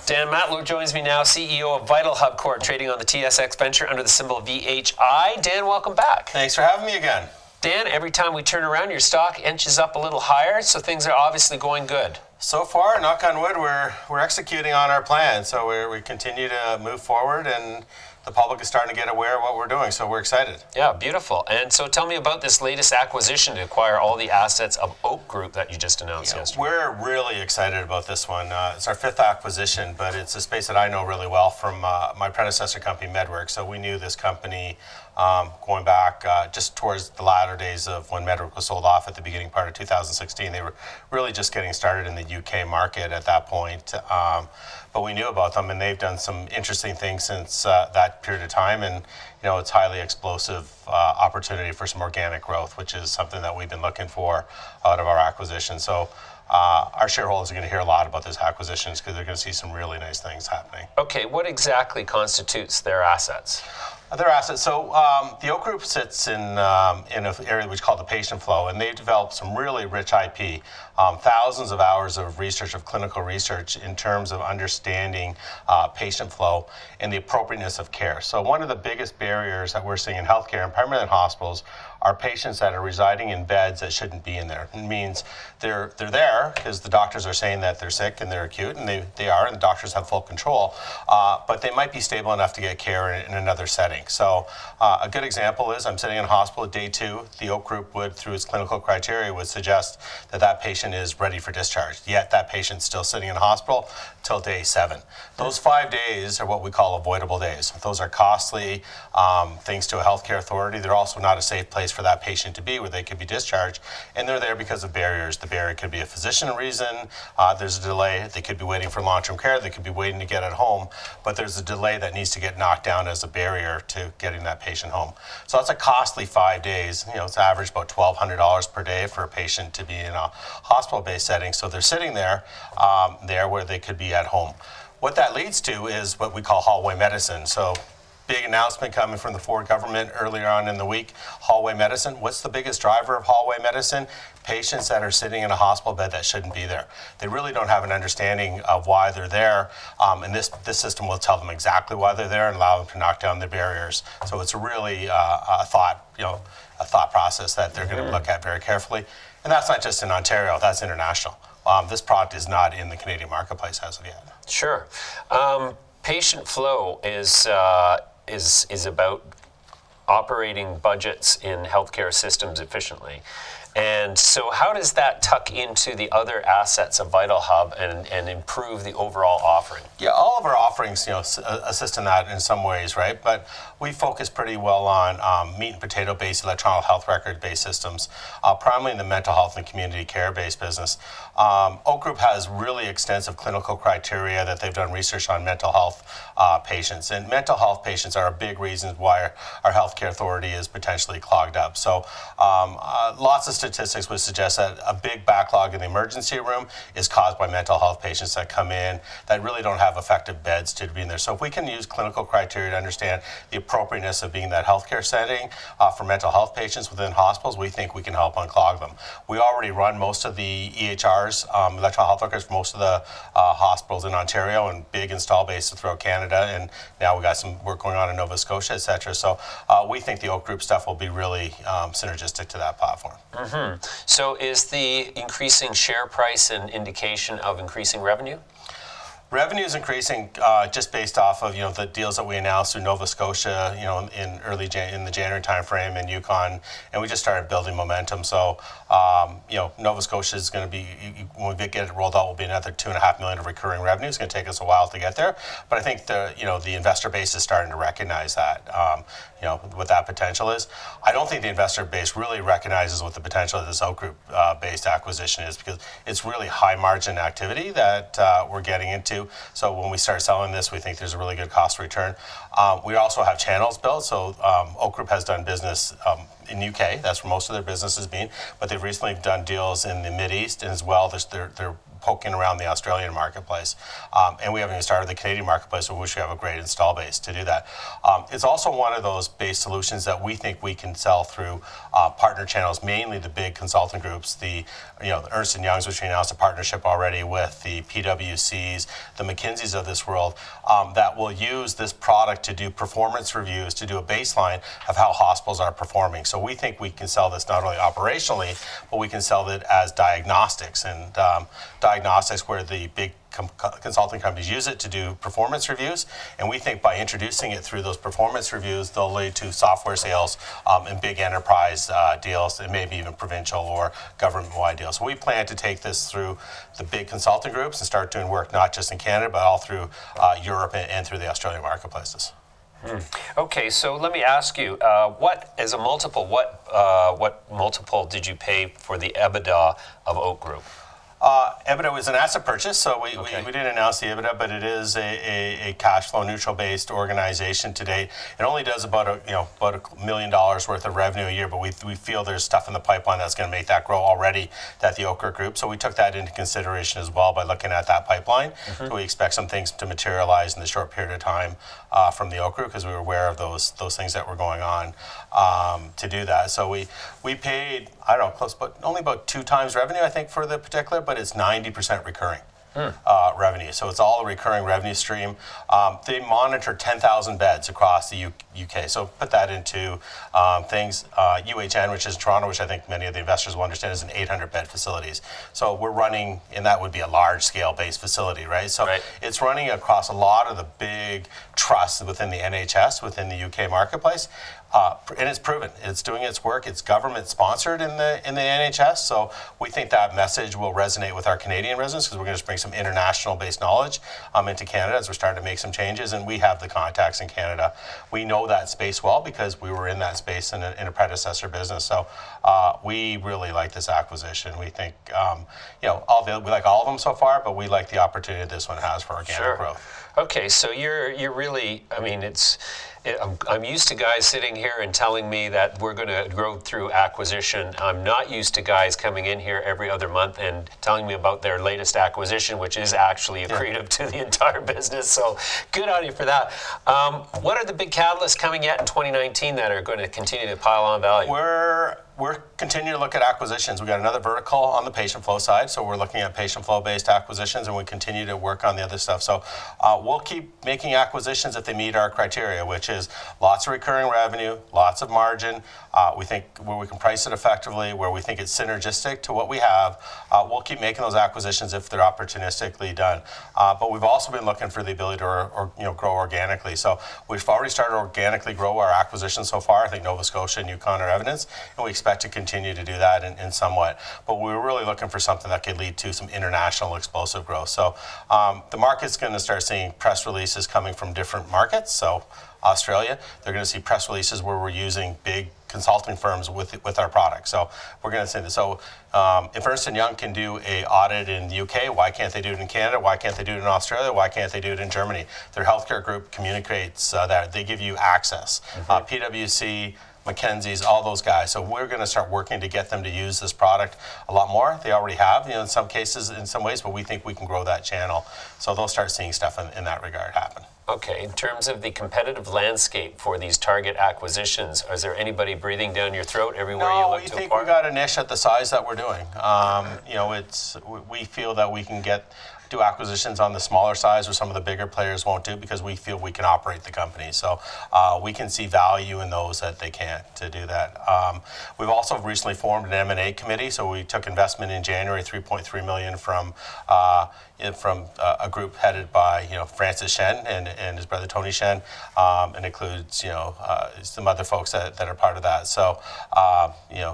Dan Matlow joins me now, CEO of VitalHub Corp, trading on the TSX Venture under the symbol VHI. Dan, welcome back. Thanks for having me again. Dan, every time we turn around, your stock inches up a little higher, so things are obviously going good. So far, knock on wood, we're executing on our plan. So we continue to move forward, and the public is starting to get aware of what we're doing, so we're excited. Yeah, beautiful. And so tell me about this latest acquisition to acquire all the assets of Oak Group that you just announced yesterday. We're really excited about this one. It's our 5th acquisition, but it's a space that I know really well from my predecessor company, MedWorks. So we knew this company going back just towards the latter days of when MedWorks was sold off at the beginning part of 2016. They were really just getting started in the UK market at that point. But we knew about them, and they've done some interesting things since that period of time. And it's highly explosive opportunity for some organic growth, which is something that we've been looking for out of our acquisition. So our shareholders are going to hear a lot about this acquisitions because they're going to see some really nice things happening. Okay, what exactly constitutes their assets? Their assets. So the Oak Group sits in an area which is called the patient flow, and they've developed some really rich IP, thousands of hours of research, of clinical research in terms of understanding patient flow and the appropriateness of care. So one of the biggest barriers that we're seeing in healthcare, and primarily in hospitals, are patients that are residing in beds that shouldn't be in there. It means they're there because the doctors are saying that they're sick and they're acute, and they are, and the doctors have full control, but they might be stable enough to get care in another setting. So a good example is I'm sitting in a hospital at day 2. The Oak Group would, through its clinical criteria, would suggest that that patient is ready for discharge. Yet that patient's still sitting in a hospital till day 7. Those 5 days are what we call avoidable days. Those are costly things to a healthcare authority. They're also not a safe place for that patient to be where they could be discharged, and they're there because of barriers. The barrier could be a physician reason, there's a delay, they could be waiting for long-term care, they could be waiting to get at home, but there's a delay that needs to get knocked down as a barrier to getting that patient home. So that's a costly 5 days. It's average about $1,200 per day for a patient to be in a hospital-based setting. So they're sitting there, where they could be at home. What that leads to is what we call hallway medicine. So big announcement coming from the Ford government earlier on in the week, hallway medicine. What's the biggest driver of hallway medicine? Patients that are sitting in a hospital bed that shouldn't be there. They really don't have an understanding of why they're there, and this system will tell them exactly why they're there and allow them to knock down the barriers. So it's really a thought process that they're going to look at very carefully. And that's not just in Ontario, that's international. This product is not in the Canadian marketplace as of yet. Sure. Patient flow is about operating budgets in healthcare systems efficiently. And so how does that tuck into the other assets of VitalHub and improve the overall offering? Yeah, all of our offerings, assist in that in some ways, right? But we focus pretty well on meat and potato-based electronic health record-based systems, primarily in the mental health and community care-based business. Oak Group has really extensive clinical criteria that they've done research on mental health patients. And mental health patients are a big reason why our healthcare authority is potentially clogged up. So lots of statistics would suggest that a big backlog in the emergency room is caused by mental health patients that come in that really don't have effective beds to be in there. So if we can use clinical criteria to understand the appropriateness of being in that healthcare setting for mental health patients within hospitals, we think we can help unclog them. We already run most of the EHRs, electronic health records, for most of the hospitals in Ontario and big install bases throughout Canada, and now we got some work going on in Nova Scotia, etc. So we think the Oak Group stuff will be really synergistic to that platform. Mm-hmm. So is the increasing share price an indication of increasing revenue? Revenue is increasing just based off of the deals that we announced through Nova Scotia, in the January timeframe, and Yukon, and we just started building momentum. So, Nova Scotia is going to be, when we get it rolled out, will be another $2.5 million of recurring revenue. It's going to take us a while to get there, but I think the investor base is starting to recognize that. What that potential is. I don't think the investor base really recognizes what the potential of this Oak Group based acquisition is, because it's really high margin activity that we're getting into. So when we start selling this, we think there's a really good cost return. We also have channels built. So Oak Group has done business in UK. That's where most of their business has been. But they've recently done deals in the Mideast, and as well, they're poking around the Australian marketplace. And we haven't even started the Canadian marketplace, for which we have a great install base to do that. It's also one of those base solutions that we think we can sell through partner channels, mainly the big consulting groups, the Ernst & Young's, which we announced a partnership already with, the PwC's, the McKinseys of this world, that will use this product to do performance reviews, to do a baseline of how hospitals are performing. So we think we can sell this not only operationally, but we can sell it as diagnostics, and diagnostics where the big consulting companies use it to do performance reviews, and we think by introducing it through those performance reviews, they'll lead to software sales and big enterprise deals, and maybe even provincial or government-wide deals. So we plan to take this through the big consulting groups and start doing work not just in Canada, but all through Europe and through the Australian marketplaces. Okay, so let me ask you, what multiple did you pay for the EBITDA of Oak Group? EBITDA was an asset purchase, so we didn't announce the EBITDA, but it is a cash flow neutral based organization to date. It only does about $1 million worth of revenue a year, but we feel there's stuff in the pipeline that's going to make that grow already, that the Oak Group. So we took that into consideration as well by looking at that pipeline. So we expect some things to materialize in the short period of time from the Oak Group, because we were aware of those things that were going on to do that. So we paid, I don't know, close, but only about 2 times revenue, I think, for the particular, but it's 90% recurring revenue. So it's all a recurring revenue stream. They monitor 10,000 beds across the UK. So put that into things. UHN, which is Toronto, which I think many of the investors will understand, is an 800-bed facilities. So we're running, and that would be a large-scale based facility, right? So it's running across a lot of the big trusts within the NHS, within the UK marketplace. And it's proven. It's doing its work. It's government sponsored in the NHS. So we think that message will resonate with our Canadian residents, because we're going to bring some international based knowledge into Canada as we're starting to make some changes. And we have the contacts in Canada. We know that space well because we were in that space in a predecessor business. So we really like this acquisition. We think, we like all of them so far, but we like the opportunity this one has for organic growth. Okay, so you're really, I mean, I'm used to guys sitting here and telling me that we're going to grow through acquisition. I'm not used to guys coming in here every other month and telling me about their latest acquisition, which is actually accretive to the entire business. So good on you for that. What are the big catalysts coming yet in 2019 that are going to continue to pile on value? We're continuing to look at acquisitions. We've got another vertical on the patient flow side, so we're looking at patient flow based acquisitions, and we continue to work on the other stuff. So we'll keep making acquisitions if they meet our criteria, which is lots of recurring revenue, lots of margin. We think where we can price it effectively, where we think it's synergistic to what we have. We'll keep making those acquisitions if they're opportunistically done. But we've also been looking for the ability to grow organically. So we've already started to organically grow our acquisitions so far. I think Nova Scotia and Yukon are evidence, and we expect to continue to do that in somewhat. But we're really looking for something that could lead to some international explosive growth. So the market's going to start seeing press releases coming from different markets. So Australia, they're going to see press releases where we're using big consulting firms with our product. So we're going to say this. So if Ernst & Young can do an audit in the UK, why can't they do it in Canada? Why can't they do it in Australia? Why can't they do it in Germany? Their healthcare group communicates that. They give you access. PwC, McKinsey's, all those guys. So we're going to start working to get them to use this product a lot more. They already have, in some cases, in some ways, but we think we can grow that channel. So they'll start seeing stuff in that regard happen. Okay, in terms of the competitive landscape for these target acquisitions, is there anybody breathing down your throat everywhere you look to acquire? No, we think we got a niche at the size that we're doing. We feel that we can do acquisitions on the smaller size, or some of the bigger players won't do, because we feel we can operate the company. So we can see value in those that they can't to do that. We've also recently formed an M&A committee. So we took investment in January, $3.3 million from a group headed by Francis Shen and his brother Tony Shen, and includes some other folks that are part of that. So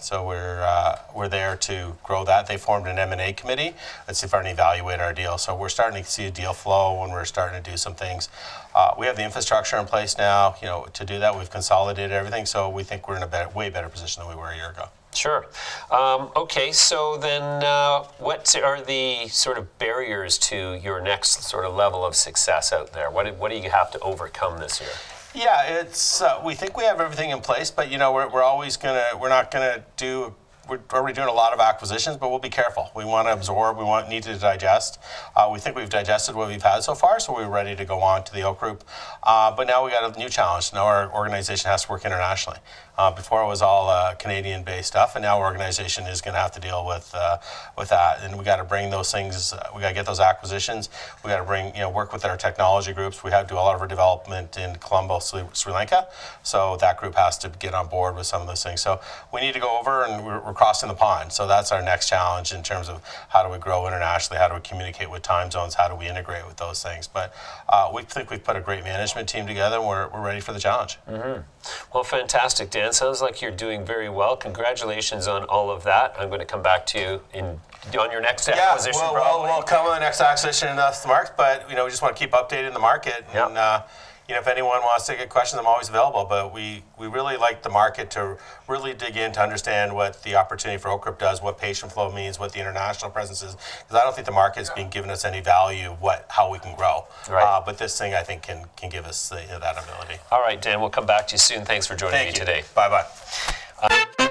so we're there to grow that. They formed an M&A committee. Let's see if I can evaluate our deal. So we're starting to see a deal flow, and we're starting to do some things. We have the infrastructure in place now, to do that. We've consolidated everything, so we think we're in a way better position than we were a year ago. Sure. Okay, so then what are the sort of barriers to your next sort of level of success out there? What do you have to overcome this year? Yeah, it's we think we have everything in place, but we're not gonna do we're already doing a lot of acquisitions, but we'll be careful. We want to absorb. We need to digest. We think we've digested what we've had so far, so we're ready to go on to the Oak Group. But now we got a new challenge. Now our organization has to work internationally. Before it was all Canadian-based stuff, and now our organization is going to have to deal with that. And we got to bring those things. We got to get those acquisitions. We got to bring, work with our technology groups. We have to do a lot of our development in Colombo, Sri Lanka. So that group has to get on board with some of those things. So we need to go over, and we're crossing the pond. So that's our next challenge in terms of how do we grow internationally, how do we communicate with time zones, how do we integrate with those things. But we think we've put a great management team together, and we're ready for the challenge. Mm-hmm. Well, fantastic, Dan. Sounds like you're doing very well. Congratulations on all of that. I'm going to come back to you on your next acquisition. We'll come on the next acquisition in the market, but we just want to keep updating the market. Yep. And if anyone wants to get questions, I'm always available. But we really like the market to really dig in to understand what the opportunity for Oak Group does, what patient flow means, what the international presence is. Because I don't think the market is being given us any value of how we can grow. Right. But this thing I think can give us that ability. All right, Dan. We'll come back to you soon. Thanks for joining me today. Bye-bye.